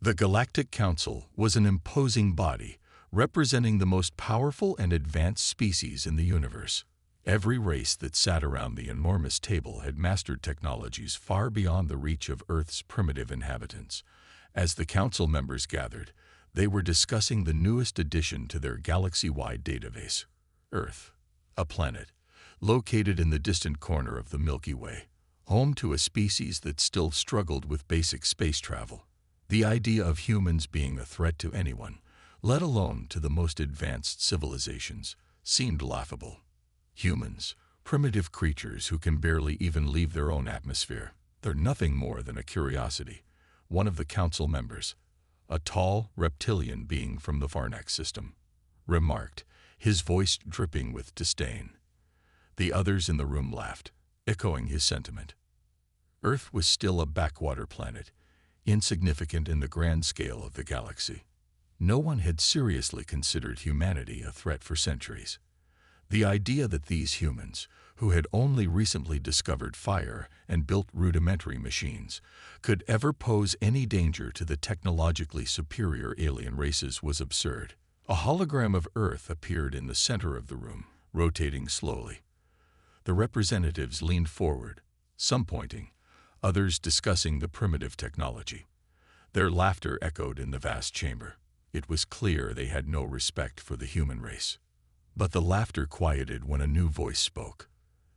The Galactic Council was an imposing body representing the most powerful and advanced species in the universe. Every race that sat around the enormous table had mastered technologies far beyond the reach of Earth's primitive inhabitants. As the council members gathered, they were discussing the newest addition to their galaxy-wide database, Earth, a planet located in the distant corner of the Milky Way, home to a species that still struggled with basic space travel. The idea of humans being a threat to anyone, let alone to the most advanced civilizations, seemed laughable. Humans, primitive creatures who can barely even leave their own atmosphere. They're nothing more than a curiosity. One of the council members, a tall reptilian being from the Varnax system, remarked, his voice dripping with disdain. The others in the room laughed, echoing his sentiment. Earth was still a backwater planet, insignificant in the grand scale of the galaxy. No one had seriously considered humanity a threat for centuries. The idea that these humans, who had only recently discovered fire and built rudimentary machines, could ever pose any danger to the technologically superior alien races was absurd. A hologram of Earth appeared in the center of the room, rotating slowly. The representatives leaned forward, some pointing, others discussing the primitive technology. Their laughter echoed in the vast chamber. It was clear they had no respect for the human race. But the laughter quieted when a new voice spoke.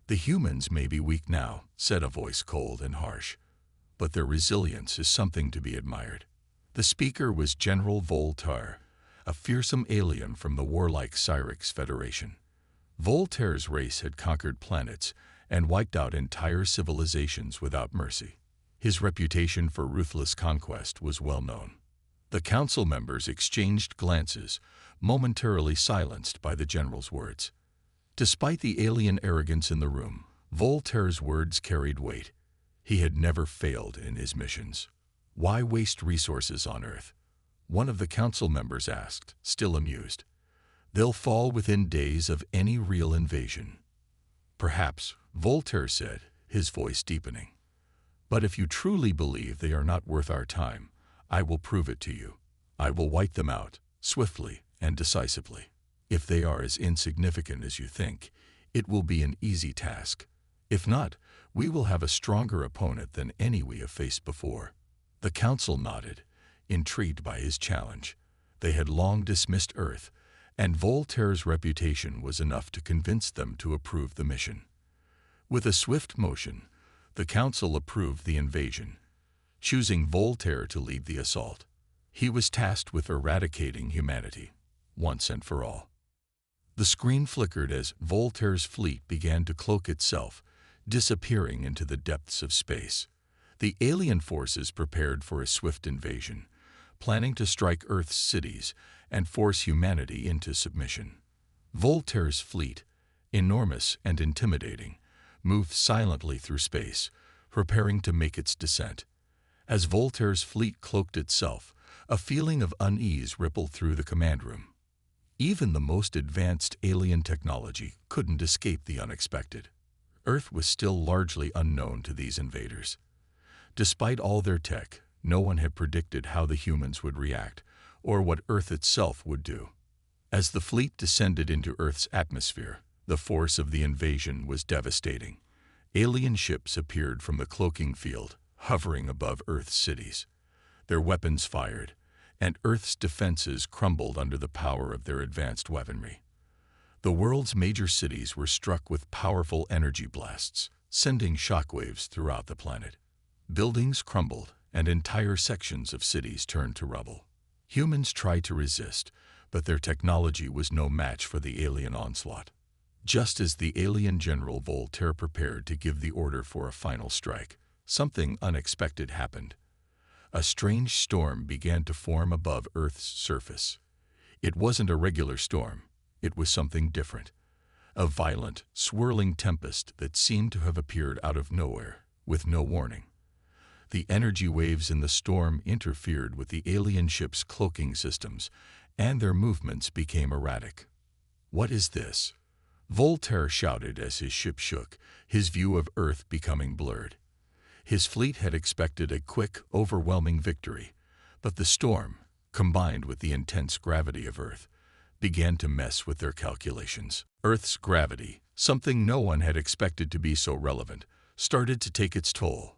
The humans may be weak now, said a voice cold and harsh, but their resilience is something to be admired. The speaker was General Voltaire, a fearsome alien from the warlike Cyrix Federation. Voltaire's race had conquered planets and wiped out entire civilizations without mercy. His reputation for ruthless conquest was well known. The council members exchanged glances, momentarily silenced by the general's words. Despite the alien arrogance in the room, Voltaire's words carried weight. He had never failed in his missions. Why waste resources on Earth? One of the council members asked, still amused. They'll fall within days of any real invasion. Perhaps, Voltaire said, his voice deepening. But if you truly believe they are not worth our time, I will prove it to you. I will wipe them out, swiftly and decisively. If they are as insignificant as you think, it will be an easy task. If not, we will have a stronger opponent than any we have faced before. The council nodded, intrigued by his challenge. They had long dismissed Earth, and Voltaire's reputation was enough to convince them to approve the mission. With a swift motion, the council approved the invasion, choosing Voltaire to lead the assault. He was tasked with eradicating humanity, once and for all. The screen flickered as Voltaire's fleet began to cloak itself, disappearing into the depths of space. The alien forces prepared for a swift invasion, planning to strike Earth's cities and force humanity into submission. Voltaire's fleet, enormous and intimidating, moved silently through space, preparing to make its descent. As Voltaire's fleet cloaked itself, a feeling of unease rippled through the command room. Even the most advanced alien technology couldn't escape the unexpected. Earth was still largely unknown to these invaders. Despite all their tech, no one had predicted how the humans would react, or what Earth itself would do. As the fleet descended into Earth's atmosphere, the force of the invasion was devastating. Alien ships appeared from the cloaking field, hovering above Earth's cities. Their weapons fired, and Earth's defenses crumbled under the power of their advanced weaponry. The world's major cities were struck with powerful energy blasts, sending shockwaves throughout the planet. Buildings crumbled, and entire sections of cities turned to rubble. Humans tried to resist, but their technology was no match for the alien onslaught. Just as the alien General Voltaire prepared to give the order for a final strike, something unexpected happened. A strange storm began to form above Earth's surface. It wasn't a regular storm. It was something different. A violent, swirling tempest that seemed to have appeared out of nowhere, with no warning. The energy waves in the storm interfered with the alien ship's cloaking systems, and their movements became erratic. "What is this?" Voltaire shouted as his ship shook, his view of Earth becoming blurred. His fleet had expected a quick, overwhelming victory, But the storm, combined with the intense gravity of Earth, began to mess with their calculations. Earth's gravity, something no one had expected to be so relevant, started to take its toll.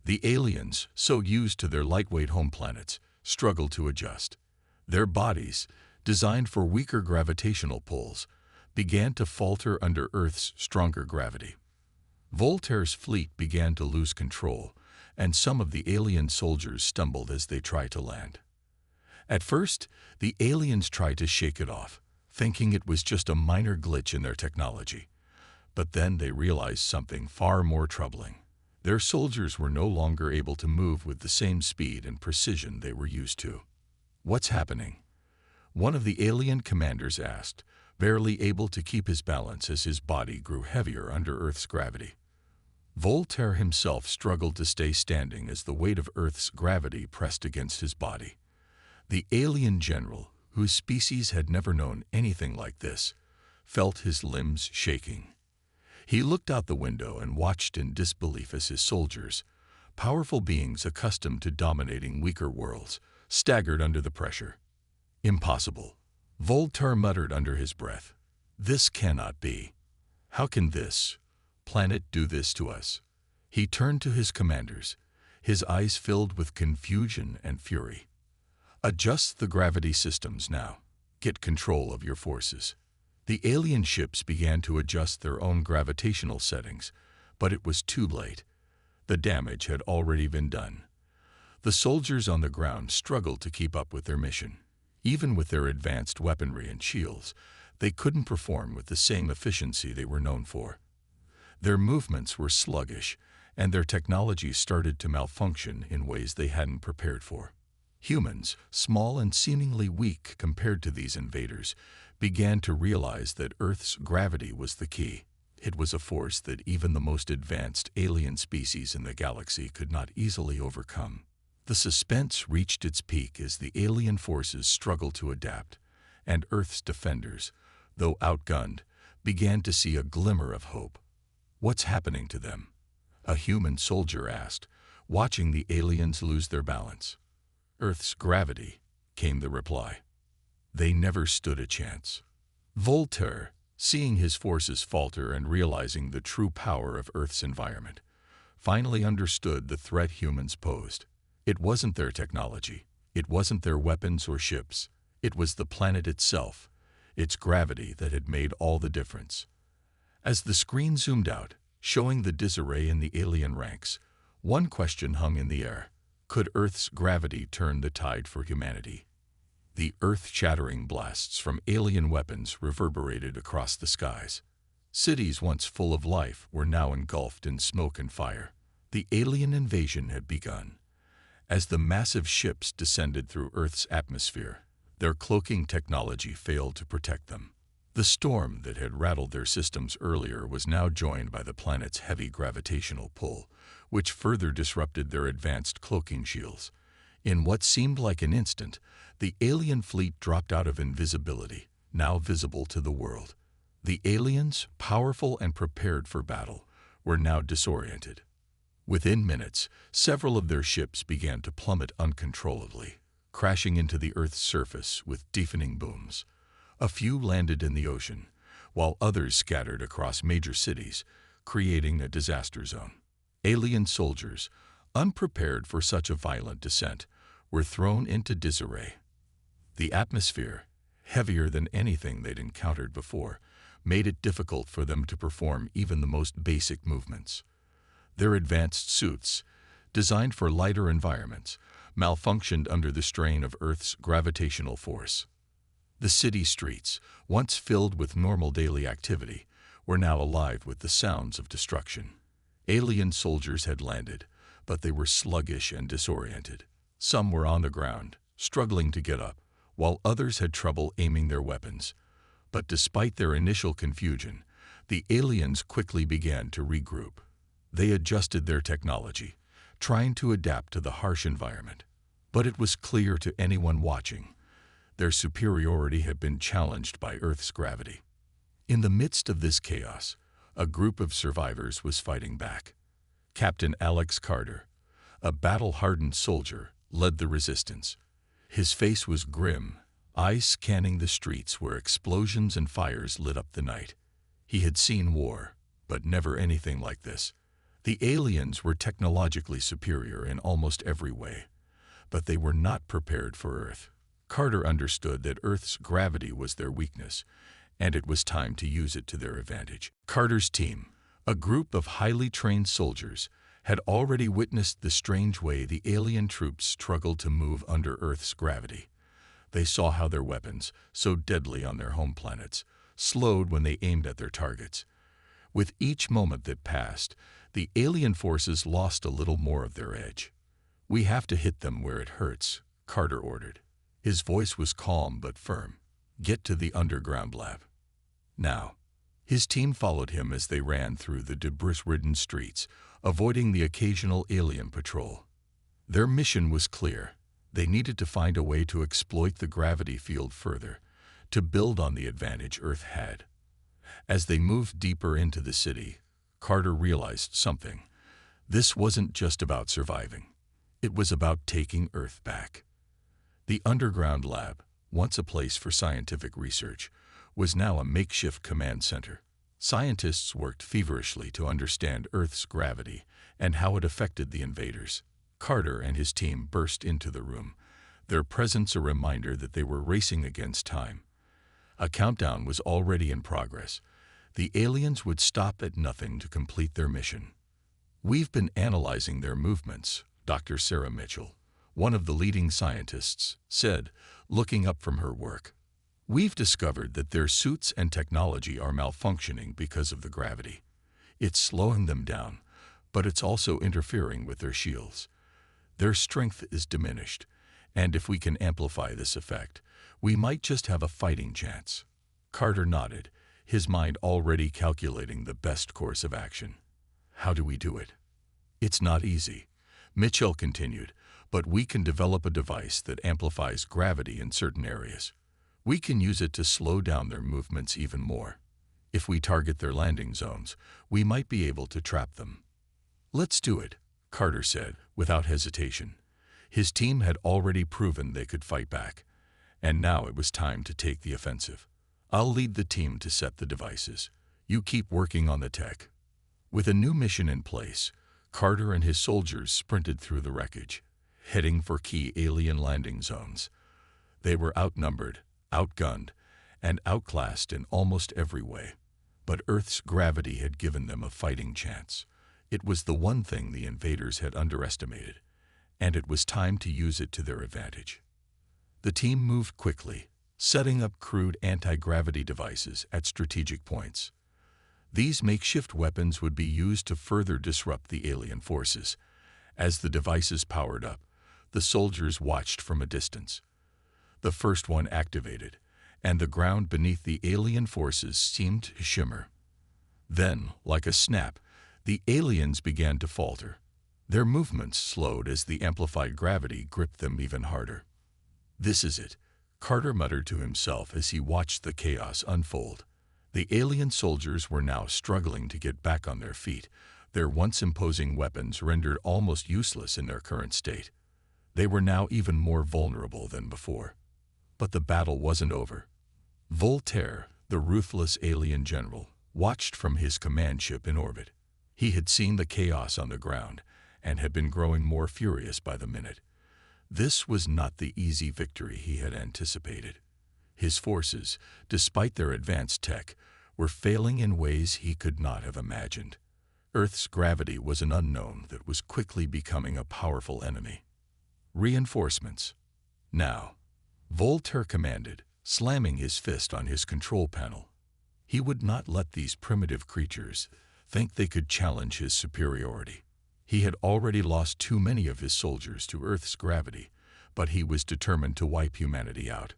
The aliens, so used to their lightweight home planets, struggled to adjust. Their bodies, designed for weaker gravitational pulls, began to falter under Earth's stronger gravity. Voltaire's fleet began to lose control, and some of the alien soldiers stumbled as they tried to land. At first, the aliens tried to shake it off, thinking it was just a minor glitch in their technology. But then they realized something far more troubling. Their soldiers were no longer able to move with the same speed and precision they were used to. "What's happening?" one of the alien commanders asked, barely able to keep his balance as his body grew heavier under Earth's gravity. Voltaire himself struggled to stay standing as the weight of Earth's gravity pressed against his body. The alien general, whose species had never known anything like this, felt his limbs shaking. He looked out the window and watched in disbelief as his soldiers, powerful beings accustomed to dominating weaker worlds, staggered under the pressure. "Impossible," Voltaire muttered under his breath. "This cannot be. How can this planet do this to us?" He turned to his commanders, his eyes filled with confusion and fury. "Adjust the gravity systems now. Get control of your forces." The alien ships began to adjust their own gravitational settings, but it was too late. The damage had already been done. The soldiers on the ground struggled to keep up with their mission. Even with their advanced weaponry and shields, they couldn't perform with the same efficiency they were known for. Their movements were sluggish, and their technology started to malfunction in ways they hadn't prepared for. Humans, small and seemingly weak compared to these invaders, began to realize that Earth's gravity was the key. It was a force that even the most advanced alien species in the galaxy could not easily overcome. The suspense reached its peak as the alien forces struggled to adapt, and Earth's defenders, though outgunned, began to see a glimmer of hope. "What's happening to them?" a human soldier asked, watching the aliens lose their balance. "Earth's gravity," came the reply. "They never stood a chance." Voltaire, seeing his forces falter and realizing the true power of Earth's environment, finally understood the threat humans posed. It wasn't their technology, it wasn't their weapons or ships, it was the planet itself, its gravity that had made all the difference. As the screen zoomed out, showing the disarray in the alien ranks, one question hung in the air. Could Earth's gravity turn the tide for humanity? The earth-shattering blasts from alien weapons reverberated across the skies. Cities once full of life were now engulfed in smoke and fire. The alien invasion had begun. As the massive ships descended through Earth's atmosphere, their cloaking technology failed to protect them. The storm that had rattled their systems earlier was now joined by the planet's heavy gravitational pull, which further disrupted their advanced cloaking shields. In what seemed like an instant, the alien fleet dropped out of invisibility, now visible to the world. The aliens, powerful and prepared for battle, were now disoriented. Within minutes, several of their ships began to plummet uncontrollably, crashing into the Earth's surface with deafening booms. A few landed in the ocean, while others scattered across major cities, creating a disaster zone. Alien soldiers, unprepared for such a violent descent, were thrown into disarray. The atmosphere, heavier than anything they'd encountered before, made it difficult for them to perform even the most basic movements. Their advanced suits, designed for lighter environments, malfunctioned under the strain of Earth's gravitational force. The city streets, once filled with normal daily activity, were now alive with the sounds of destruction. Alien soldiers had landed, but they were sluggish and disoriented. Some were on the ground, struggling to get up, while others had trouble aiming their weapons. But despite their initial confusion, the aliens quickly began to regroup. They adjusted their technology, trying to adapt to the harsh environment. But it was clear to anyone watching, their superiority had been challenged by Earth's gravity. In the midst of this chaos, a group of survivors was fighting back. Captain Alex Carter, a battle-hardened soldier, led the resistance. His face was grim, eyes scanning the streets where explosions and fires lit up the night. He had seen war, but never anything like this. The aliens were technologically superior in almost every way, but they were not prepared for Earth. Carter understood that Earth's gravity was their weakness, and it was time to use it to their advantage. Carter's team, a group of highly trained soldiers, had already witnessed the strange way the alien troops struggled to move under Earth's gravity. They saw how their weapons, so deadly on their home planets, slowed when they aimed at their targets. With each moment that passed, the alien forces lost a little more of their edge. "We have to hit them where it hurts," Carter ordered. His voice was calm but firm. "Get to the underground lab now." His team followed him as they ran through the debris-ridden streets, avoiding the occasional alien patrol. Their mission was clear. They needed to find a way to exploit the gravity field further, to build on the advantage Earth had. As they moved deeper into the city, Carter realized something. This wasn't just about surviving. It was about taking Earth back. The underground lab, once a place for scientific research, was now a makeshift command center. Scientists worked feverishly to understand Earth's gravity and how it affected the invaders. Carter and his team burst into the room, their presence a reminder that they were racing against time. A countdown was already in progress. The aliens would stop at nothing to complete their mission. "We've been analyzing their movements," Dr. Sarah Mitchell, one of the leading scientists, said, looking up from her work. "We've discovered that their suits and technology are malfunctioning because of the gravity. It's slowing them down, but it's also interfering with their shields. Their strength is diminished, and if we can amplify this effect, we might just have a fighting chance." Carter nodded, his mind already calculating the best course of action. "How do we do it?" "It's not easy," Mitchell continued, "but we can develop a device that amplifies gravity in certain areas. We can use it to slow down their movements even more. If we target their landing zones, we might be able to trap them." "Let's do it," Carter said, without hesitation. His team had already proven they could fight back, and now it was time to take the offensive. "I'll lead the team to set the devices. You keep working on the tech." With a new mission in place, Carter and his soldiers sprinted through the wreckage, heading for key alien landing zones. They were outnumbered, outgunned, and outclassed in almost every way. But Earth's gravity had given them a fighting chance. It was the one thing the invaders had underestimated, and it was time to use it to their advantage. The team moved quickly, setting up crude anti-gravity devices at strategic points. These makeshift weapons would be used to further disrupt the alien forces. As the devices powered up, the soldiers watched from a distance. The first one activated, and the ground beneath the alien forces seemed to shimmer. Then, like a snap, the aliens began to falter. Their movements slowed as the amplified gravity gripped them even harder. "This is it," Carter muttered to himself as he watched the chaos unfold. The alien soldiers were now struggling to get back on their feet, their once imposing weapons rendered almost useless in their current state. They were now even more vulnerable than before. But the battle wasn't over. Voltaire, the ruthless alien general, watched from his command ship in orbit. He had seen the chaos on the ground and had been growing more furious by the minute. This was not the easy victory he had anticipated. His forces, despite their advanced tech, were failing in ways he could not have imagined. Earth's gravity was an unknown that was quickly becoming a powerful enemy. "Reinforcements. Now," Voltaire commanded, slamming his fist on his control panel. He would not let these primitive creatures think they could challenge his superiority. He had already lost too many of his soldiers to Earth's gravity, but he was determined to wipe humanity out.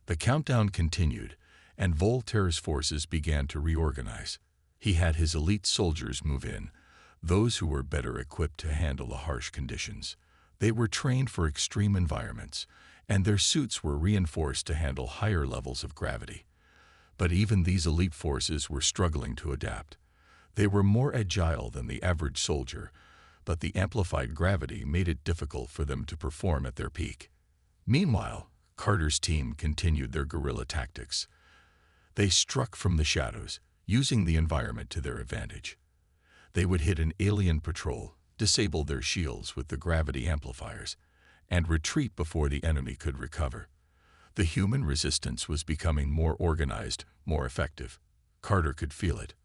The countdown continued, and Voltaire's forces began to reorganize. He had his elite soldiers move in, those who were better equipped to handle the harsh conditions. They were trained for extreme environments, and their suits were reinforced to handle higher levels of gravity. But even these elite forces were struggling to adapt. They were more agile than the average soldier, but the amplified gravity made it difficult for them to perform at their peak. Meanwhile, Carter's team continued their guerrilla tactics. They struck from the shadows, using the environment to their advantage. They would hit an alien patrol, disable their shields with the gravity amplifiers, and retreat before the enemy could recover. The human resistance was becoming more organized, more effective. Carter could feel it.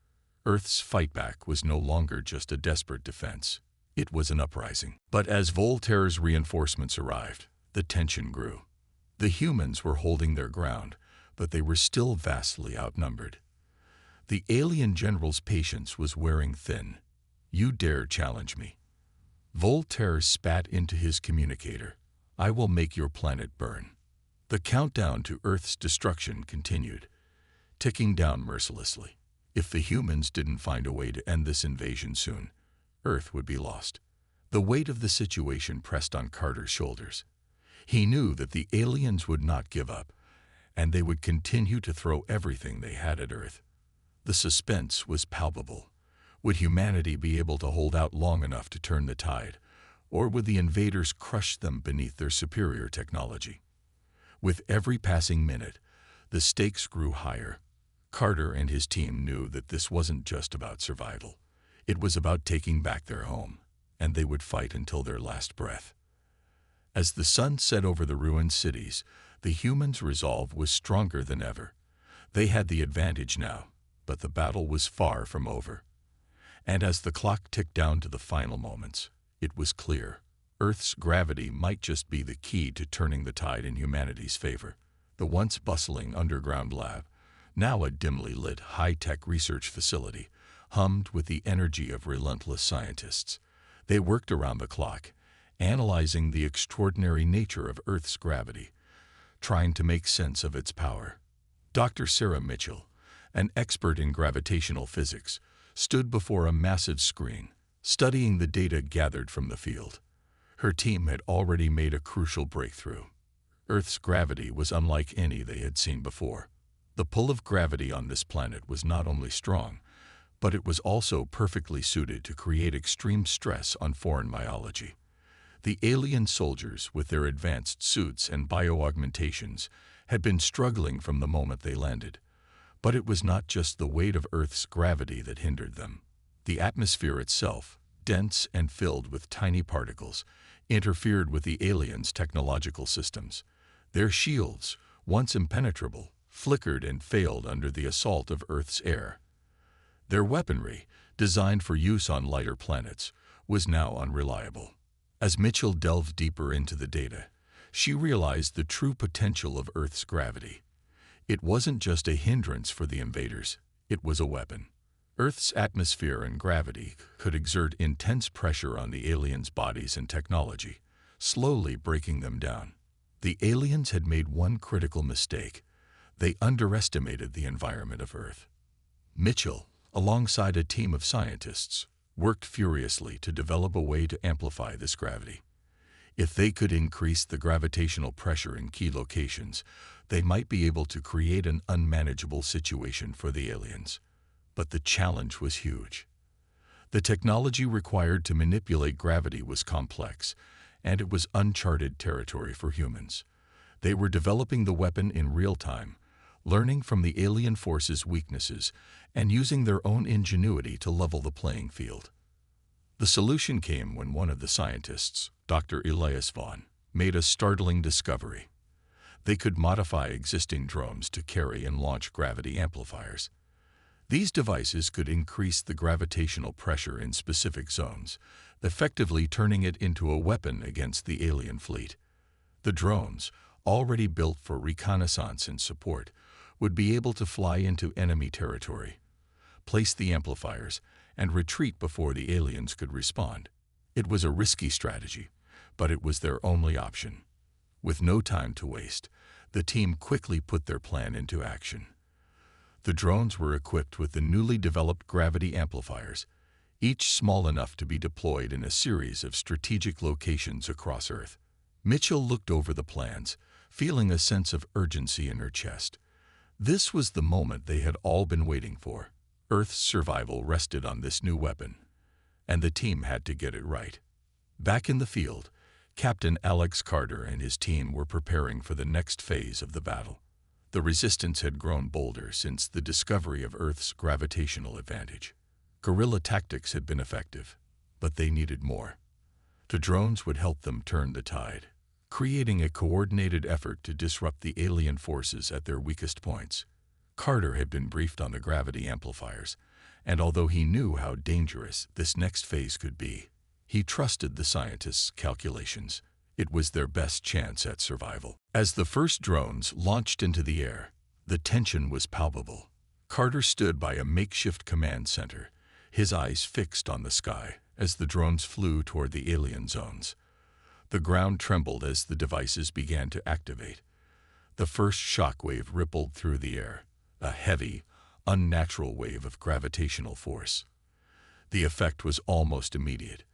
Earth's fightback was no longer just a desperate defense. It was an uprising. But as Voltaire's reinforcements arrived, the tension grew. The humans were holding their ground, but they were still vastly outnumbered. The alien general's patience was wearing thin. "You dare challenge me?" Voltaire spat into his communicator. "I will make your planet burn." The countdown to Earth's destruction continued, ticking down mercilessly. If the humans didn't find a way to end this invasion soon, Earth would be lost. The weight of the situation pressed on Carter's shoulders. He knew that the aliens would not give up, and they would continue to throw everything they had at Earth. The suspense was palpable. Would humanity be able to hold out long enough to turn the tide, or would the invaders crush them beneath their superior technology? With every passing minute, the stakes grew higher. Carter and his team knew that this wasn't just about survival. It was about taking back their home, and they would fight until their last breath. As the sun set over the ruined cities, the humans' resolve was stronger than ever. They had the advantage now, but the battle was far from over. And as the clock ticked down to the final moments, it was clear. Earth's gravity might just be the key to turning the tide in humanity's favor. The once bustling underground lab, now a dimly lit high-tech research facility, hummed with the energy of relentless scientists. They worked around the clock, analyzing the extraordinary nature of Earth's gravity, trying to make sense of its power. Dr. Sarah Mitchell, an expert in gravitational physics, stood before a massive screen, studying the data gathered from the field. Her team had already made a crucial breakthrough. Earth's gravity was unlike any they had seen before. The pull of gravity on this planet was not only strong, but it was also perfectly suited to create extreme stress on foreign biology. The alien soldiers, with their advanced suits and bio-augmentations, had been struggling from the moment they landed. But it was not just the weight of Earth's gravity that hindered them. The atmosphere itself, dense and filled with tiny particles, interfered with the aliens' technological systems. Their shields, once impenetrable, flickered and failed under the assault of Earth's air. Their weaponry, designed for use on lighter planets, was now unreliable. As Mitchell delved deeper into the data, she realized the true potential of Earth's gravity. It wasn't just a hindrance for the invaders, it was a weapon. Earth's atmosphere and gravity could exert intense pressure on the aliens' bodies and technology, slowly breaking them down. The aliens had made one critical mistake. They underestimated the environment of Earth. Mitchell, alongside a team of scientists, worked furiously to develop a way to amplify this gravity. If they could increase the gravitational pressure in key locations, they might be able to create an unmanageable situation for the aliens. But the challenge was huge. The technology required to manipulate gravity was complex, and it was uncharted territory for humans. They were developing the weapon in real time, learning from the alien force's weaknesses, and using their own ingenuity to level the playing field. The solution came when one of the scientists, Dr. Elias Vaughn, made a startling discovery. They could modify existing drones to carry and launch gravity amplifiers. These devices could increase the gravitational pressure in specific zones, effectively turning it into a weapon against the alien fleet. The drones, already built for reconnaissance and support, would be able to fly into enemy territory, place the amplifiers, and retreat before the aliens could respond. It was a risky strategy, but it was their only option. With no time to waste, the team quickly put their plan into action. The drones were equipped with the newly developed gravity amplifiers, each small enough to be deployed in a series of strategic locations across Earth. Mitchell looked over the plans, feeling a sense of urgency in her chest. This was the moment they had all been waiting for. Earth's survival rested on this new weapon. and the team had to get it right. Back in the field, Captain Alex Carter and his team were preparing for the next phase of the battle. The resistance had grown bolder since the discovery of Earth's gravitational advantage. Guerrilla tactics had been effective, but they needed more. The drones would help them turn the tide, creating a coordinated effort to disrupt the alien forces at their weakest points. Carter had been briefed on the gravity amplifiers, and although he knew how dangerous this next phase could be, he trusted the scientists' calculations. It was their best chance at survival. As the first drones launched into the air, the tension was palpable. Carter stood by a makeshift command center, his eyes fixed on the sky as the drones flew toward the alien zones. The ground trembled as the devices began to activate. The first shockwave rippled through the air, a heavy, unnatural wave of gravitational force. The effect was almost immediate.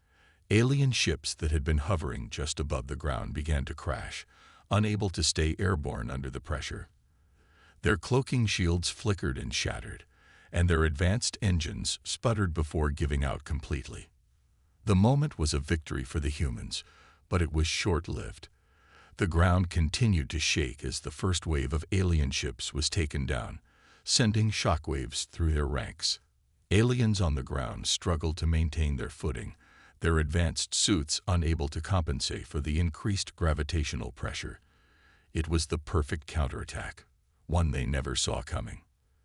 Alien ships that had been hovering just above the ground began to crash, unable to stay airborne under the pressure. Their cloaking shields flickered and shattered, and their advanced engines sputtered before giving out completely. The moment was a victory for the humans, but it was short-lived. The ground continued to shake as the first wave of alien ships was taken down, sending shockwaves through their ranks. Aliens on the ground struggled to maintain their footing, their advanced suits unable to compensate for the increased gravitational pressure. It was the perfect counterattack, one they never saw coming.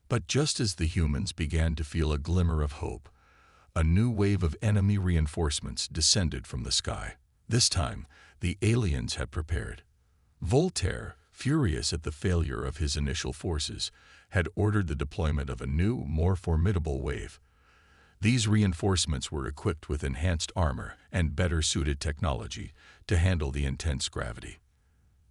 But just as the humans began to feel a glimmer of hope, a new wave of enemy reinforcements descended from the sky. This time, the aliens had prepared. Voltaire, furious at the failure of his initial forces, had ordered the deployment of a new, more formidable wave. These reinforcements were equipped with enhanced armor and better-suited technology to handle the intense gravity.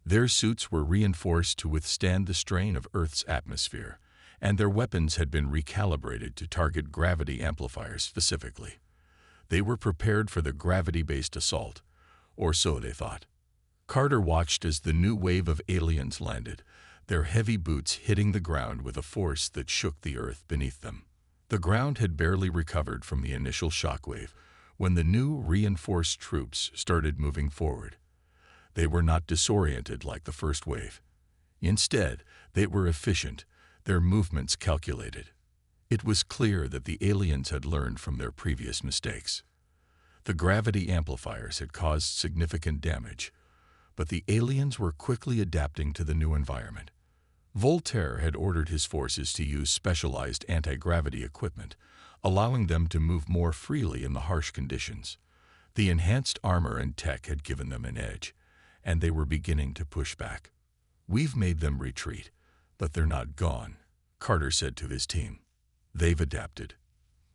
Their suits were reinforced to withstand the strain of Earth's atmosphere, and their weapons had been recalibrated to target gravity amplifiers specifically. They were prepared for the gravity-based assault, or so they thought. Carter watched as the new wave of aliens landed, their heavy boots hitting the ground with a force that shook the Earth beneath them. The ground had barely recovered from the initial shockwave when the new reinforced troops started moving forward. They were not disoriented like the first wave. Instead, they were efficient, their movements calculated. It was clear that the aliens had learned from their previous mistakes. The gravity amplifiers had caused significant damage, but the aliens were quickly adapting to the new environment. Voltaire had ordered his forces to use specialized anti-gravity equipment, allowing them to move more freely in the harsh conditions. The enhanced armor and tech had given them an edge, and they were beginning to push back. "We've made them retreat, but they're not gone," Carter said to his team. "They've adapted."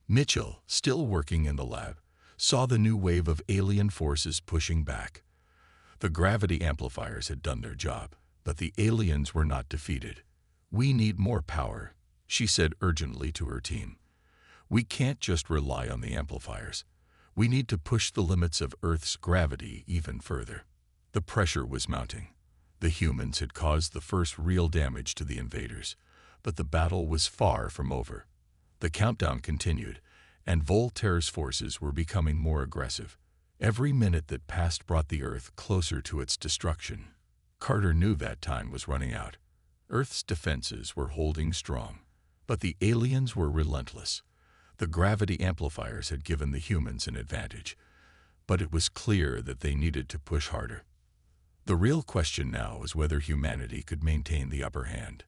Mitchell, still working in the lab, saw the new wave of alien forces pushing back. The gravity amplifiers had done their job, but the aliens were not defeated. "We need more power," she said urgently to her team. "We can't just rely on the amplifiers. We need to push the limits of Earth's gravity even further." The pressure was mounting. The humans had caused the first real damage to the invaders, but the battle was far from over. The countdown continued, and Voltaire's forces were becoming more aggressive. Every minute that passed brought the Earth closer to its destruction. Carter knew that time was running out. Earth's defenses were holding strong, but the aliens were relentless. The gravity amplifiers had given the humans an advantage, but it was clear that they needed to push harder. The real question now was whether humanity could maintain the upper hand.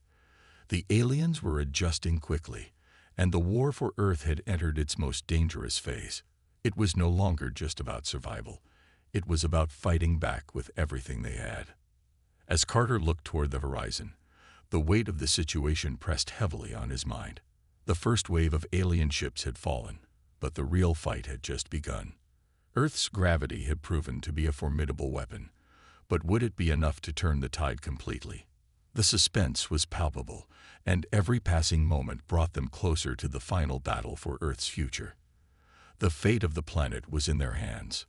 The aliens were adjusting quickly, and the war for Earth had entered its most dangerous phase. It was no longer just about survival. It was about fighting back with everything they had. As Carter looked toward the horizon, the weight of the situation pressed heavily on his mind. The first wave of alien ships had fallen, but the real fight had just begun. Earth's gravity had proven to be a formidable weapon, but would it be enough to turn the tide completely? The suspense was palpable, and every passing moment brought them closer to the final battle for Earth's future. The fate of the planet was in their hands.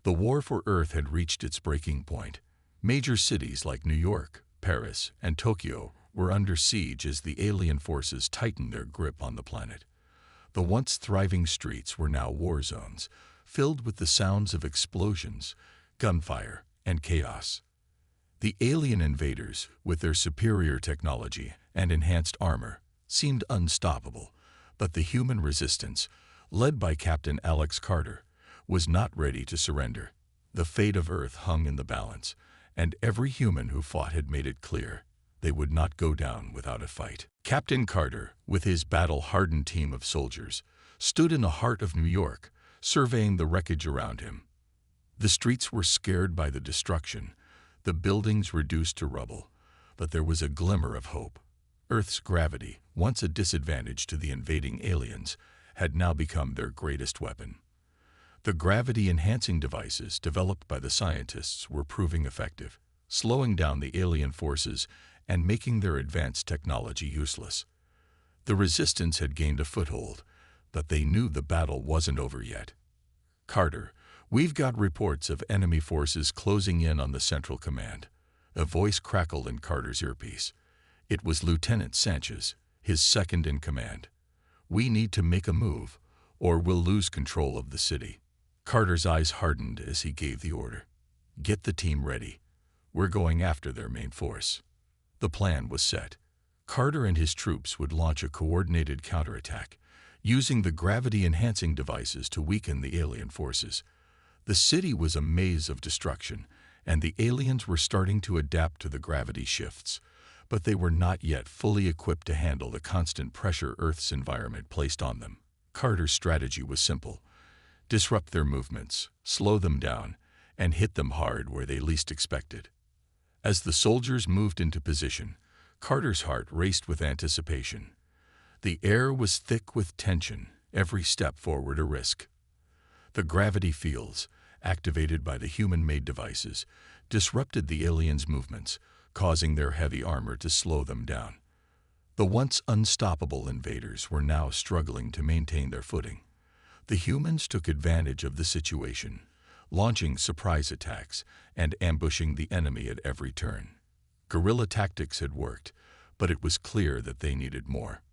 The war for Earth had reached its breaking point. Major cities like New York, Paris, and Tokyo were under siege as the alien forces tightened their grip on the planet. The once thriving streets were now war zones, filled with the sounds of explosions, gunfire, and chaos. The alien invaders, with their superior technology and enhanced armor, seemed unstoppable, but the human resistance, led by Captain Alex Carter, was not ready to surrender. The fate of Earth hung in the balance, and every human who fought had made it clear they would not go down without a fight. Captain Carter, with his battle-hardened team of soldiers, stood in the heart of New York, surveying the wreckage around him. The streets were scared by the destruction, the buildings reduced to rubble, but there was a glimmer of hope. Earth's gravity, once a disadvantage to the invading aliens, had now become their greatest weapon. The gravity-enhancing devices developed by the scientists were proving effective, slowing down the alien forces and making their advanced technology useless. The resistance had gained a foothold, but they knew the battle wasn't over yet. "Carter, we've got reports of enemy forces closing in on the Central Command." A voice crackled in Carter's earpiece. It was Lieutenant Sanchez, his second in command. "We need to make a move, or we'll lose control of the city." Carter's eyes hardened as he gave the order. "Get the team ready. We're going after their main force." The plan was set. Carter and his troops would launch a coordinated counterattack, using the gravity-enhancing devices to weaken the alien forces. The city was a maze of destruction, and the aliens were starting to adapt to the gravity shifts, but they were not yet fully equipped to handle the constant pressure Earth's environment placed on them. Carter's strategy was simple: disrupt their movements, slow them down, and hit them hard where they least expected. As the soldiers moved into position, Carter's heart raced with anticipation. The air was thick with tension, every step forward a risk. The gravity fields, activated by the human-made devices, disrupted the aliens' movements, causing their heavy armor to slow them down. The once unstoppable invaders were now struggling to maintain their footing. The humans took advantage of the situation, launching surprise attacks and ambushing the enemy at every turn. Guerrilla tactics had worked, but it was clear that they needed more.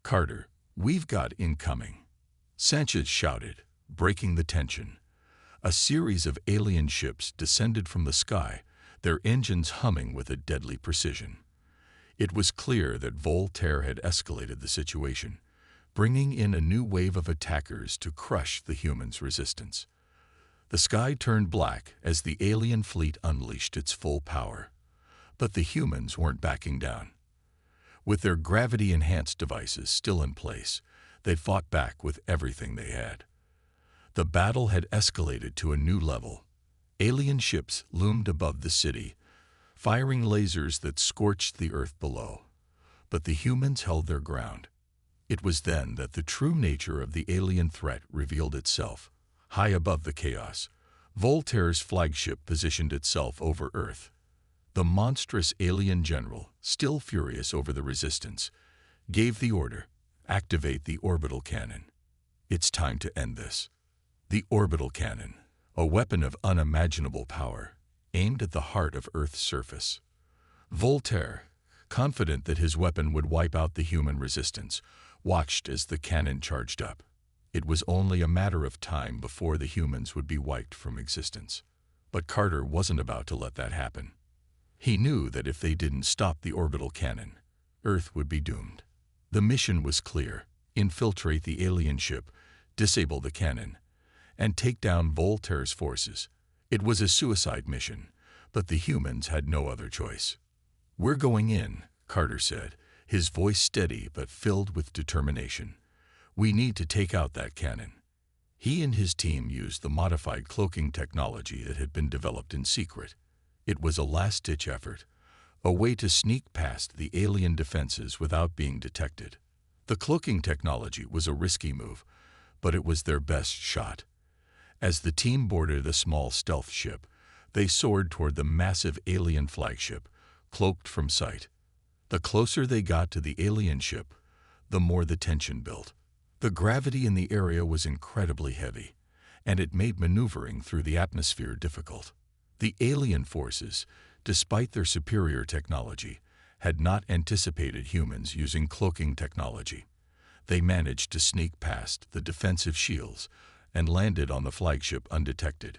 "Carter, we've got incoming," Sanchez shouted, breaking the tension. A series of alien ships descended from the sky, their engines humming with a deadly precision. It was clear that Voltaire had escalated the situation, bringing in a new wave of attackers to crush the humans' resistance. The sky turned black as the alien fleet unleashed its full power. But the humans weren't backing down. With their gravity-enhanced devices still in place, they fought back with everything they had. The battle had escalated to a new level. Alien ships loomed above the city, firing lasers that scorched the earth below. But the humans held their ground. It was then that the true nature of the alien threat revealed itself. High above the chaos, Voltaire's flagship positioned itself over Earth. The monstrous alien general, still furious over the resistance, gave the order: activate the orbital cannon. "It's time to end this." The orbital cannon, a weapon of unimaginable power, aimed at the heart of Earth's surface. Voltaire, confident that his weapon would wipe out the human resistance, watched as the cannon charged up. It was only a matter of time before the humans would be wiped from existence. But Carter wasn't about to let that happen. He knew that if they didn't stop the orbital cannon, Earth would be doomed. The mission was clear: infiltrate the alien ship, disable the cannon, and take down Voltaire's forces. It was a suicide mission, but the humans had no other choice. "We're going in," Carter said, his voice steady but filled with determination. "We need to take out that cannon." He and his team used the modified cloaking technology that had been developed in secret. It was a last-ditch effort, a way to sneak past the alien defenses without being detected. The cloaking technology was a risky move, but it was their best shot. As the team boarded a small stealth ship, they soared toward the massive alien flagship, cloaked from sight. The closer they got to the alien ship, the more the tension built. The gravity in the area was incredibly heavy, and it made maneuvering through the atmosphere difficult. The alien forces, despite their superior technology, had not anticipated humans using cloaking technology. They managed to sneak past the defensive shields and landed on the flagship undetected.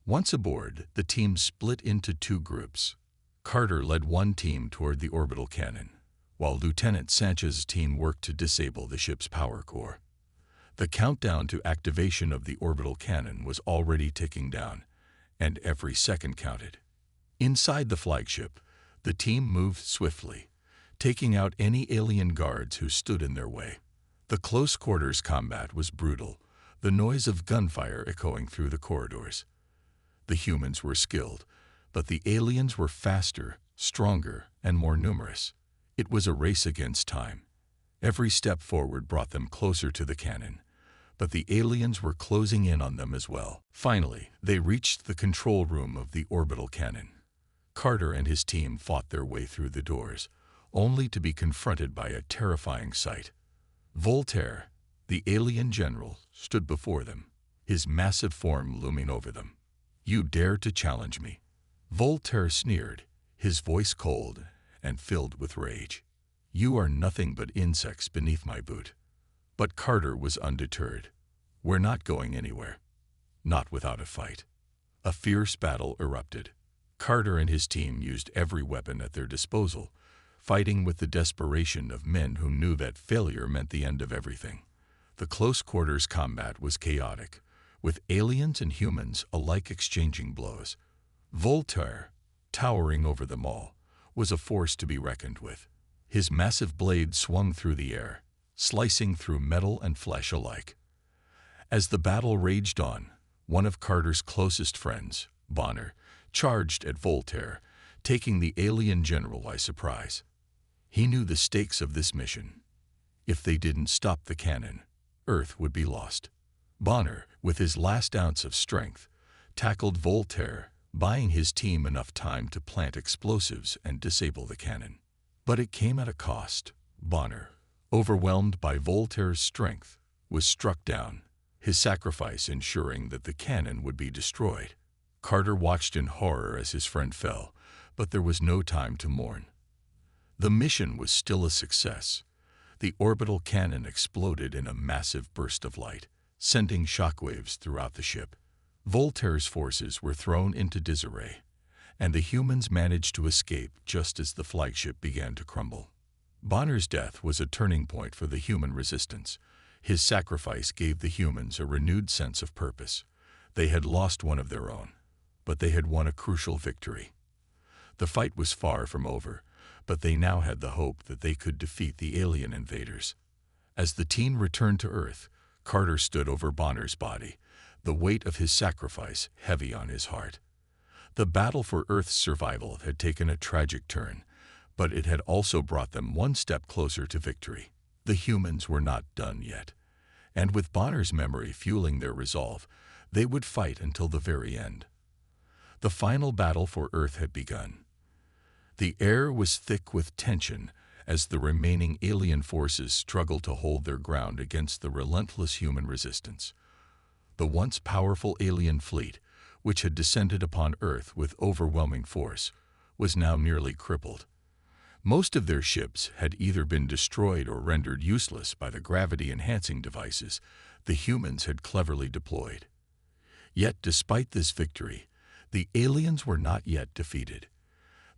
Once aboard, the team split into two groups. Carter led one team toward the orbital cannon, while Lieutenant Sanchez's team worked to disable the ship's power core. The countdown to activation of the orbital cannon was already ticking down, and every second counted. Inside the flagship, the team moved swiftly, taking out any alien guards who stood in their way. The close-quarters combat was brutal, the noise of gunfire echoing through the corridors. The humans were skilled, but the aliens were faster, stronger, and more numerous. It was a race against time. Every step forward brought them closer to the cannon, but the aliens were closing in on them as well. Finally, they reached the control room of the orbital cannon. Carter and his team fought their way through the doors, only to be confronted by a terrifying sight. Voltaire, the alien general, stood before them, his massive form looming over them. "You dare to challenge me?" Voltaire sneered, his voice cold and filled with rage. "You are nothing but insects beneath my boot." But Carter was undeterred. "We're not going anywhere. Not without a fight." A fierce battle erupted. Carter and his team used every weapon at their disposal, fighting with the desperation of men who knew that failure meant the end of everything. The close-quarters combat was chaotic, with aliens and humans alike exchanging blows. Voltaire, towering over them all, was a force to be reckoned with. His massive blade swung through the air, slicing through metal and flesh alike. As the battle raged on, one of Carter's closest friends, Bonner, charged at Voltaire, taking the alien general by surprise. He knew the stakes of this mission. If they didn't stop the cannon, Earth would be lost. Bonner, with his last ounce of strength, tackled Voltaire, buying his team enough time to plant explosives and disable the cannon. But it came at a cost. Bonner, overwhelmed by Voltaire's strength, was struck down, his sacrifice ensuring that the cannon would be destroyed. Carter watched in horror as his friend fell, but there was no time to mourn. The mission was still a success. The orbital cannon exploded in a massive burst of light, sending shockwaves throughout the ship. Voltaire's forces were thrown into disarray, and the humans managed to escape just as the flagship began to crumble. Bonner's death was a turning point for the human resistance. His sacrifice gave the humans a renewed sense of purpose. They had lost one of their own, but they had won a crucial victory. The fight was far from over, but they now had the hope that they could defeat the alien invaders. As the team returned to Earth, Carter stood over Bonner's body, the weight of his sacrifice heavy on his heart. The battle for Earth's survival had taken a tragic turn, but it had also brought them one step closer to victory. The humans were not done yet, and with Bonner's memory fueling their resolve, they would fight until the very end. The final battle for Earth had begun. The air was thick with tension as the remaining alien forces struggled to hold their ground against the relentless human resistance. The once powerful alien fleet, which had descended upon Earth with overwhelming force, was now nearly crippled. Most of their ships had either been destroyed or rendered useless by the gravity-enhancing devices the humans had cleverly deployed. Yet, despite this victory, the aliens were not yet defeated.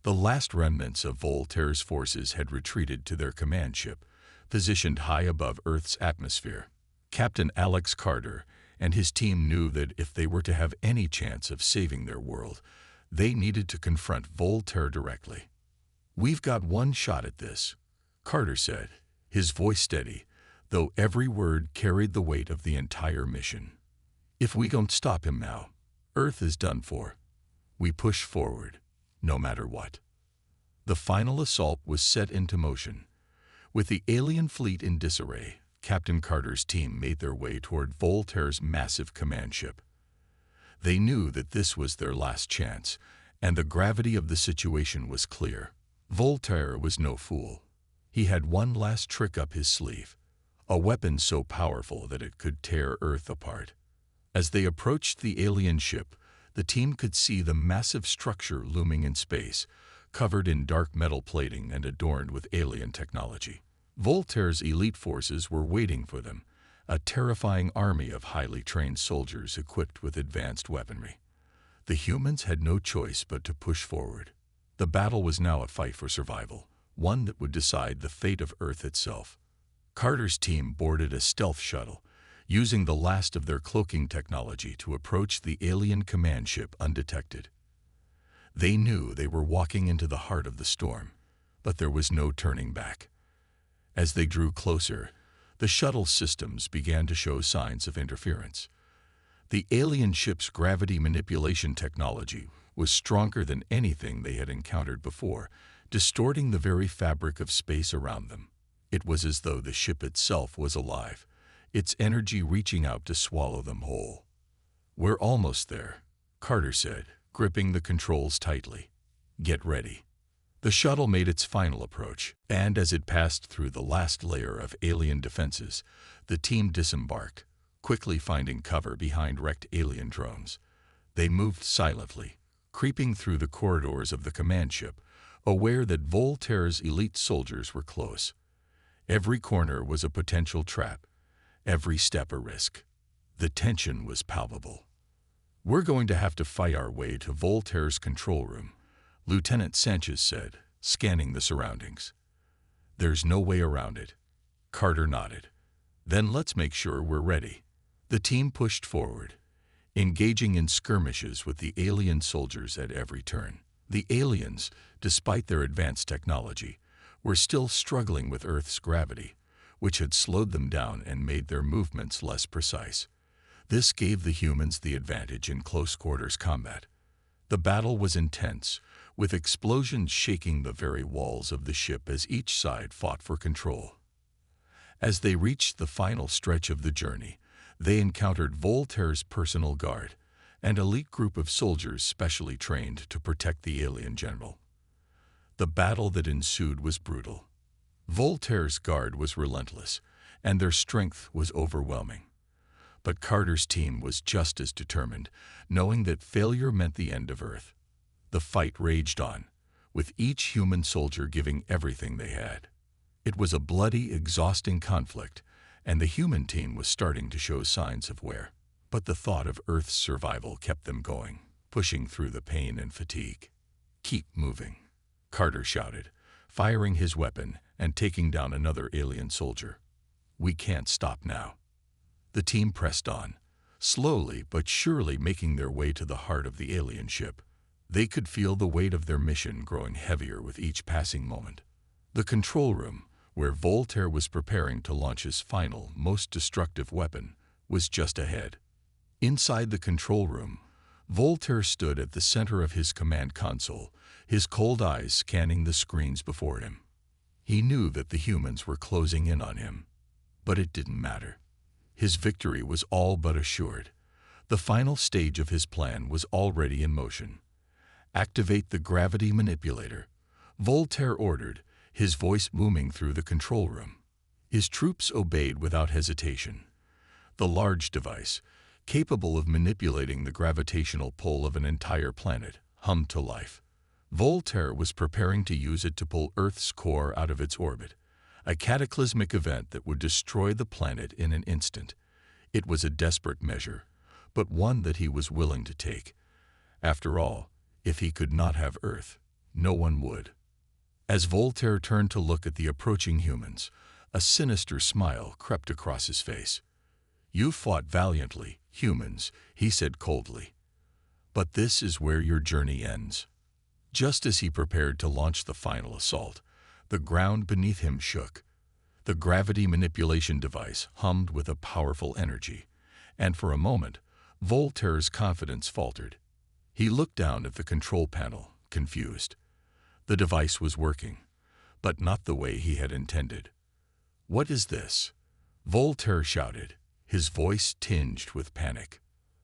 The last remnants of Voltaire's forces had retreated to their command ship, positioned high above Earth's atmosphere. Captain Alex Carter and his team knew that if they were to have any chance of saving their world, they needed to confront Voltaire directly. "We've got one shot at this," Carter said, his voice steady, though every word carried the weight of the entire mission. "If we don't stop him now, Earth is done for. We push forward, no matter what." The final assault was set into motion. With the alien fleet in disarray, Captain Carter's team made their way toward Voltaire's massive command ship. They knew that this was their last chance, and the gravity of the situation was clear. Voltaire was no fool. He had one last trick up his sleeve, a weapon so powerful that it could tear Earth apart. As they approached the alien ship, the team could see the massive structure looming in space, covered in dark metal plating and adorned with alien technology. Voltaire's elite forces were waiting for them, a terrifying army of highly trained soldiers equipped with advanced weaponry. The humans had no choice but to push forward. The battle was now a fight for survival, one that would decide the fate of Earth itself. Carter's team boarded a stealth shuttle, using the last of their cloaking technology to approach the alien command ship undetected. They knew they were walking into the heart of the storm, but there was no turning back. As they drew closer, the shuttle's systems began to show signs of interference. The alien ship's gravity manipulation technology was stronger than anything they had encountered before, distorting the very fabric of space around them. It was as though the ship itself was alive, its energy reaching out to swallow them whole. "We're almost there," Carter said, gripping the controls tightly. "Get ready." The shuttle made its final approach, and as it passed through the last layer of alien defenses, the team disembarked, quickly finding cover behind wrecked alien drones. They moved silently, creeping through the corridors of the command ship, aware that Voltaire's elite soldiers were close. Every corner was a potential trap, every step a risk. The tension was palpable. "We're going to have to fight our way to Voltaire's control room," Lieutenant Sanchez said, scanning the surroundings. "There's no way around it." Carter nodded. "Then let's make sure we're ready." The team pushed forward, engaging in skirmishes with the alien soldiers at every turn. The aliens, despite their advanced technology, were still struggling with Earth's gravity, which had slowed them down and made their movements less precise. This gave the humans the advantage in close-quarters combat. The battle was intense, with explosions shaking the very walls of the ship as each side fought for control. As they reached the final stretch of the journey, they encountered Voltaire's personal guard, an elite group of soldiers specially trained to protect the alien general. The battle that ensued was brutal. Voltaire's guard was relentless, and their strength was overwhelming. But Carter's team was just as determined, knowing that failure meant the end of Earth. The fight raged on, with each human soldier giving everything they had. It was a bloody, exhausting conflict, and the human team was starting to show signs of wear. But the thought of Earth's survival kept them going, pushing through the pain and fatigue. "Keep moving," Carter shouted, firing his weapon and taking down another alien soldier. "We can't stop now." The team pressed on, slowly but surely making their way to the heart of the alien ship. They could feel the weight of their mission growing heavier with each passing moment. The control room, where Voltaire was preparing to launch his final, most destructive weapon, was just ahead. Inside the control room, Voltaire stood at the center of his command console, his cold eyes scanning the screens before him. He knew that the humans were closing in on him, but it didn't matter. His victory was all but assured. The final stage of his plan was already in motion. "Activate the gravity manipulator," Voltaire ordered, his voice booming through the control room. His troops obeyed without hesitation. The large device, capable of manipulating the gravitational pull of an entire planet, hummed to life. Voltaire was preparing to use it to pull Earth's core out of its orbit, a cataclysmic event that would destroy the planet in an instant. It was a desperate measure, but one that he was willing to take. After all, if he could not have Earth, no one would. As Voltaire turned to look at the approaching humans, a sinister smile crept across his face. "You fought valiantly, humans," he said coldly. "But this is where your journey ends." Just as he prepared to launch the final assault, the ground beneath him shook. The gravity manipulation device hummed with a powerful energy, and for a moment, Voltaire's confidence faltered. He looked down at the control panel, confused. The device was working, but not the way he had intended. "What is this?" Voltaire shouted, his voice tinged with panic.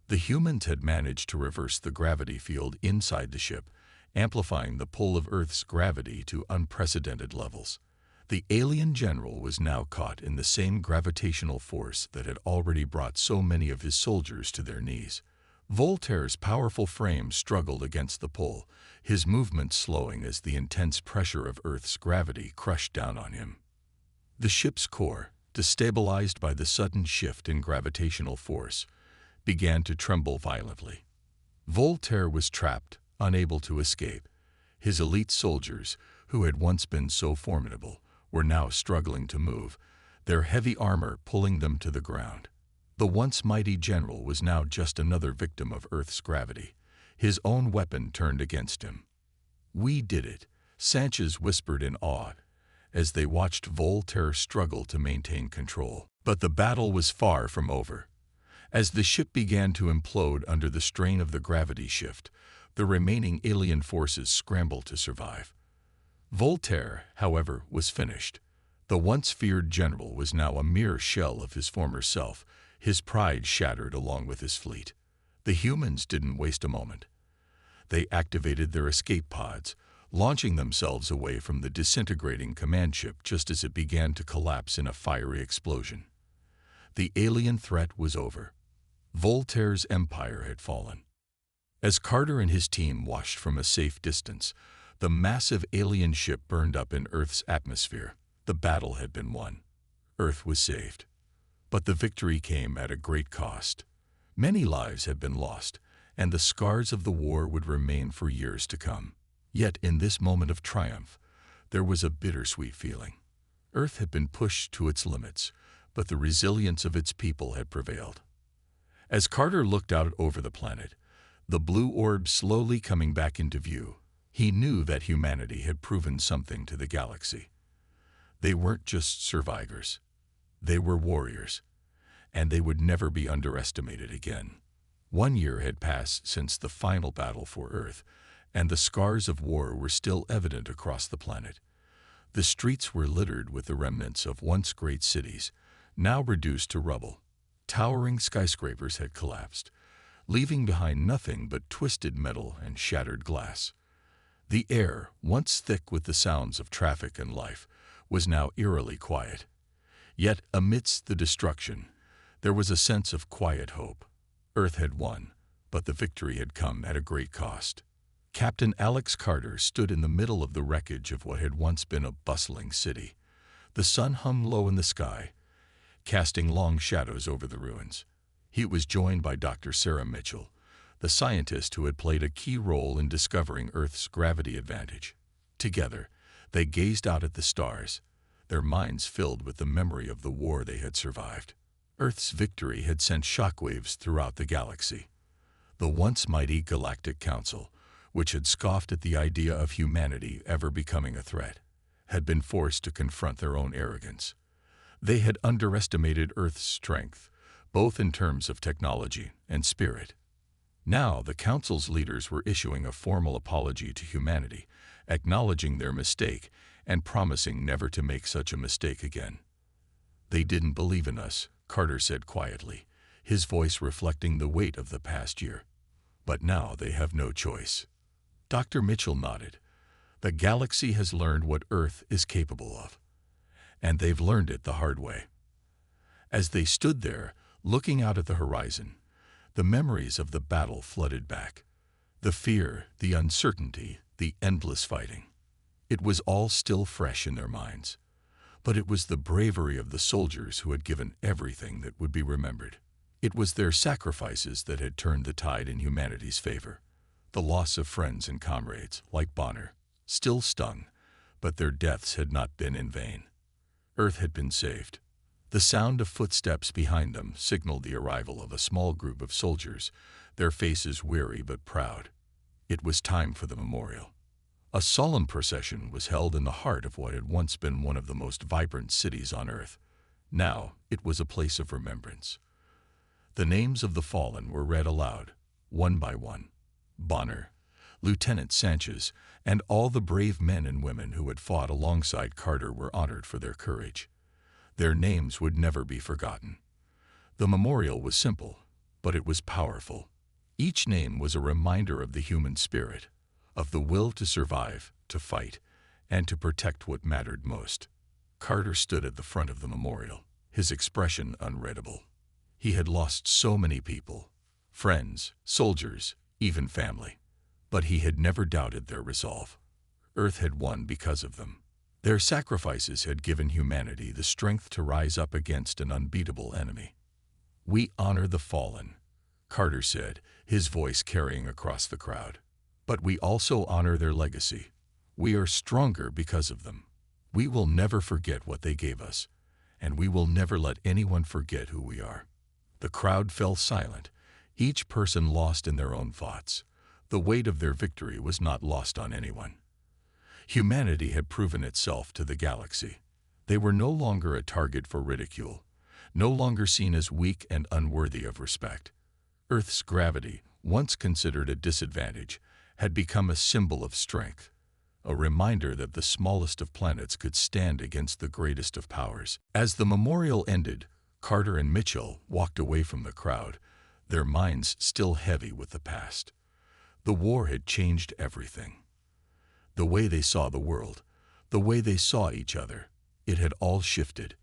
The humans had managed to reverse the gravity field inside the ship, amplifying the pull of Earth's gravity to unprecedented levels. The alien general was now caught in the same gravitational force that had already brought so many of his soldiers to their knees. Voltaire's powerful frame struggled against the pull, his movement slowing as the intense pressure of Earth's gravity crushed down on him. The ship's core, destabilized by the sudden shift in gravitational force, began to tremble violently. Voltaire was trapped, unable to escape. His elite soldiers, who had once been so formidable, were now struggling to move, their heavy armor pulling them to the ground. The once mighty general was now just another victim of Earth's gravity, his own weapon turned against him. "We did it," Sanchez whispered in awe, as they watched Voltaire struggle to maintain control. But the battle was far from over. As the ship began to implode under the strain of the gravity shift, the remaining alien forces scrambled to survive. Voltaire, however, was finished. The once feared general was now a mere shell of his former self, his pride shattered along with his fleet. The humans didn't waste a moment. They activated their escape pods, launching themselves away from the disintegrating command ship just as it began to collapse in a fiery explosion. The alien threat was over. Voltaire's empire had fallen. As Carter and his team watched from a safe distance, the massive alien ship burned up in Earth's atmosphere. The battle had been won. Earth was saved. But the victory came at a great cost. Many lives had been lost, and the scars of the war would remain for years to come. Yet in this moment of triumph, there was a bittersweet feeling. Earth had been pushed to its limits, but the resilience of its people had prevailed. As Carter looked out over the planet, the blue orb slowly coming back into view, he knew that humanity had proven something to the galaxy. They weren't just survivors. They were warriors, and they would never be underestimated again. 1 year had passed since the final battle for Earth, and the scars of war were still evident across the planet. The streets were littered with the remnants of once great cities, now reduced to rubble. Towering skyscrapers had collapsed, leaving behind nothing but twisted metal and shattered glass. The air, once thick with the sounds of traffic and life, was now eerily quiet. Yet, amidst the destruction, there was a sense of quiet hope. Earth had won, but the victory had come at a great cost. Captain Alex Carter stood in the middle of the wreckage of what had once been a bustling city. The sun hummed low in the sky, casting long shadows over the ruins. He was joined by Dr. Sarah Mitchell, the scientist who had played a key role in discovering Earth's gravity advantage. Together, they gazed out at the stars, their minds filled with the memory of the war they had survived. Earth's victory had sent shockwaves throughout the galaxy. The once mighty Galactic Council, which had scoffed at the idea of humanity ever becoming a threat, had been forced to confront their own arrogance. They had underestimated Earth's strength, both in terms of technology and spirit. Now the Council's leaders were issuing a formal apology to humanity, acknowledging their mistake and promising never to make such a mistake again. "They didn't believe in us," Carter said quietly, his voice reflecting the weight of the past year. "But now they have no choice." Dr. Mitchell nodded. "The galaxy has learned what Earth is capable of, and they've learned it the hard way." As they stood there, looking out at the horizon, the memories of the battle flooded back. The fear, the uncertainty, the endless fighting. It was all still fresh in their minds. But it was the bravery of the soldiers who had given everything that would be remembered. It was their sacrifices that had turned the tide in humanity's favor. The loss of friends and comrades, like Bonner, still stung, but their deaths had not been in vain. Earth had been saved. The sound of footsteps behind them signaled the arrival of a small group of soldiers, their faces weary but proud. It was time for the memorial. A solemn procession was held in the heart of what had once been one of the most vibrant cities on Earth. Now it was a place of remembrance. The names of the fallen were read aloud, one by one. Bonner, Lieutenant Sanchez, and all the brave men and women who had fought alongside Carter were honored for their courage. Their names would never be forgotten. The memorial was simple, but it was powerful. Each name was a reminder of the human spirit, of the will to survive, to fight, and to protect what mattered most. Carter stood at the front of the memorial, his expression unreadable. He had lost so many people, friends, soldiers, even family. But he had never doubted their resolve. Earth had won because of them. Their sacrifices had given humanity the strength to rise up against an unbeatable enemy. "We honor the fallen," Carter said, his voice carrying across the crowd. "But we also honor their legacy. We are stronger because of them. We will never forget what they gave us, and we will never let anyone forget who we are." The crowd fell silent, each person lost in their own thoughts. The weight of their victory was not lost on anyone. Humanity had proven itself to the galaxy. They were no longer a target for ridicule, no longer seen as weak and unworthy of respect. Earth's gravity, once considered a disadvantage, had become a symbol of strength, a reminder that the smallest of planets could stand against the greatest of powers. As the memorial ended, Carter and Mitchell walked away from the crowd, their minds still heavy with the past. The war had changed everything. The way they saw the world, the way they saw each other, it had all shifted.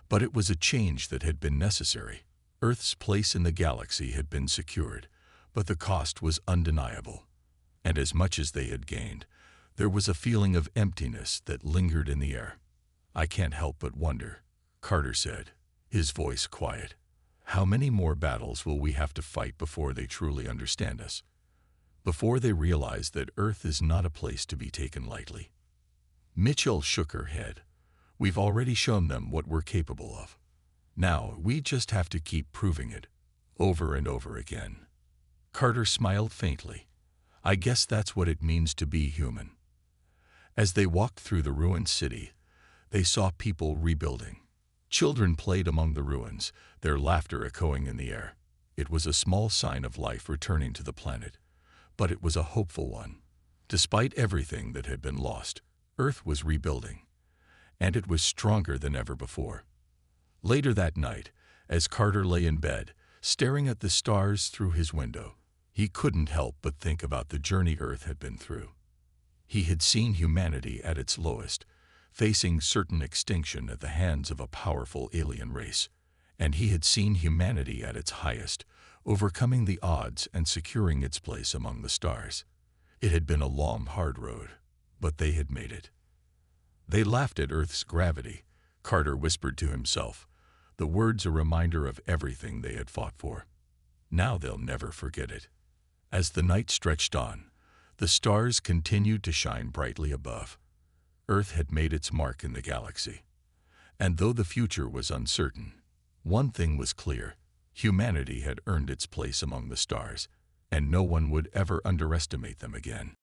But it was a change that had been necessary. Earth's place in the galaxy had been secured, but the cost was undeniable. And as much as they had gained, there was a feeling of emptiness that lingered in the air. "I can't help but wonder," Carter said, his voice quiet. "How many more battles will we have to fight before they truly understand us? Before they realize that Earth is not a place to be taken lightly?" Mitchell shook her head. "We've already shown them what we're capable of. Now we just have to keep proving it, over and over again." Carter smiled faintly. "I guess that's what it means to be human." As they walked through the ruined city, they saw people rebuilding. Children played among the ruins, their laughter echoing in the air. It was a small sign of life returning to the planet, but it was a hopeful one. Despite everything that had been lost, Earth was rebuilding, and it was stronger than ever before. Later that night, as Carter lay in bed, staring at the stars through his window, he couldn't help but think about the journey Earth had been through. He had seen humanity at its lowest, facing certain extinction at the hands of a powerful alien race, and he had seen humanity at its highest, overcoming the odds and securing its place among the stars. It had been a long, hard road, but they had made it. They laughed at Earth's gravity, Carter whispered to himself, the words a reminder of everything they had fought for. Now they'll never forget it. As the night stretched on, the stars continued to shine brightly above. Earth had made its mark in the galaxy. And though the future was uncertain, one thing was clear: humanity had earned its place among the stars, and no one would ever underestimate them again.